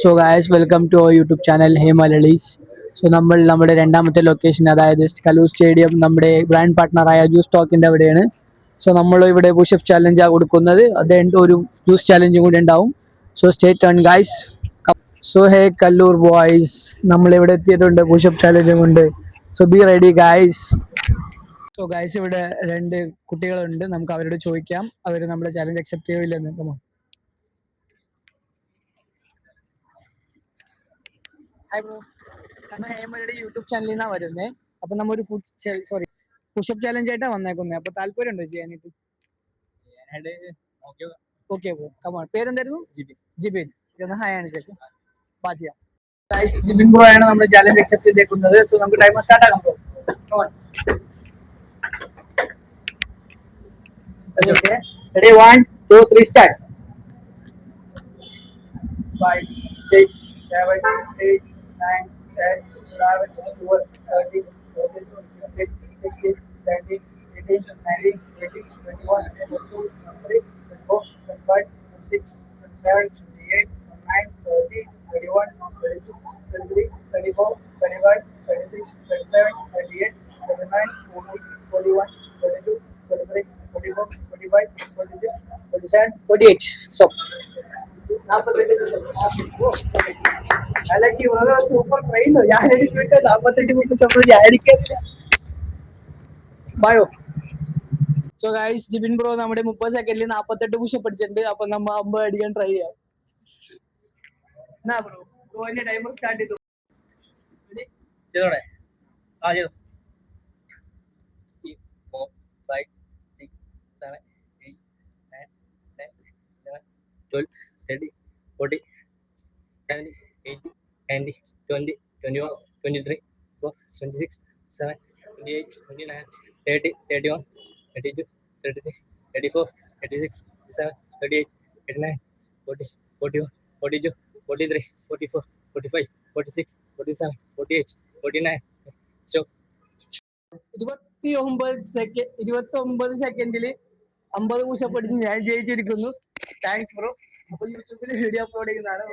So guys welcome to our YouTube channel hey Malayalees. So നമ്മൾ നമ്മുടെ രണ്ടാമത്തെ ലൊക്കേഷൻ, അതായത് കലൂർ സ്റ്റേഡിയം, നമ്മുടെ ബ്രാൻഡ് പാർട്ട്ണറായ ജ്യൂസ് ടോക്കിൻ്റെ അവിടെയാണ്. സോ നമ്മൾ ഇവിടെ പുഷപ്പ് ചാലഞ്ചാണ് കൊടുക്കുന്നത്. അത് ഒരു ജ്യൂസ് ചാലഞ്ചും കൂടി ഉണ്ടാവും. So stay turn guys. So ഹേ കല്ലൂർ ബോയ്സ്, നമ്മൾ ഇവിടെ എത്തിയിട്ടുണ്ട് പുഷപ്പ് ചാലഞ്ചും കൊണ്ട്. So be ready guys. So guys, ഇവിടെ രണ്ട് കുട്ടികളുണ്ട്. നമുക്ക് അവരോട് ചോദിക്കാം അവർ നമ്മുടെ ചാലഞ്ച് അക്സെപ്റ്റ് ചെയ്യില്ലെന്ന്. കമോൺ. ഹായ് ബ്രോ, കാരണം ഹേമയുടെ യൂട്യൂബ് ചാനലിൽ നിന്നാണ് വരുന്നത്. അപ്പൊ നമ്മ ഒരു പുഷപ്പ് ചാലഞ്ച് ആയിട്ടാണ് വന്നേക്കുന്നത്. അപ്പൊ താല്പര്യം ഉണ്ടോ ചെയ്യാനായിട്ട്? Okay bro, come on. പേരെന്തായിരുന്നു? ജിബിൻ. ഇതൊന്ന് ഹായ് ആണ് ചേട്ടൻ. ബാ ചെയ്യാം. ജിബിൻ ബ്രോ ആണ് നമ്മുടെ ചാലഞ്ച് അക്സെപ്റ്റ് ചെയ്തേക്കുന്നത്. സോ നമുക്ക് ടൈമർ സ്റ്റാർട്ട് ആക്കാം bro. Okay, ready? 1 2 3 start. 5 6 7 8 9 10 11 12 13 14 15 16 17 18 19 20 21 22 23 24 25 26 27 28 29 30 31 32 33 34 35 36 37 38 39 40 41 42 43 44 45 46 47 48. Stop. Super ട്രെയിനോ? ഞാൻ എനിക്ക് 48 മിനിറ്റ് ഞാനിരിക്കില്ല. ബയോ. സോ ഗൈസ്, ജിബിൻ ബ്രോ നമ്മുടെ 30 സെക്കൻഡിൽ 48 പുഷപ്പ് അടിച്ചിട്ടുണ്ട്. അപ്പൊ നമ്മ 50 അടിക്കാൻ ട്രൈ ചെയ്യാം. ബ്രോ ടൈമർ സ്റ്റാർട്ട് ചെയ്തു. ചെയ്തോടെ? ആ ചെയ്തു. 4 5 6 7 8 9 10 11 12 13 14 17 18 19 20 21 23 24 26 27 28 29 30 31 32 33 34 36 37 38 39 40 41 42 43 44 45 46 47 48 49. സ്റ്റോപ്പ്. 29 സെക്കൻഡിൽ 50 പുഷപ്പ് അടിച്ച് ഞാൻ ജയിച്ചിരിക്കുന്നു. Thanks bro. അപ്പൊ യൂട്യൂബിൽ വീഡിയോ അപ്ലോഡ് ചെയ്യുന്നതാണ്.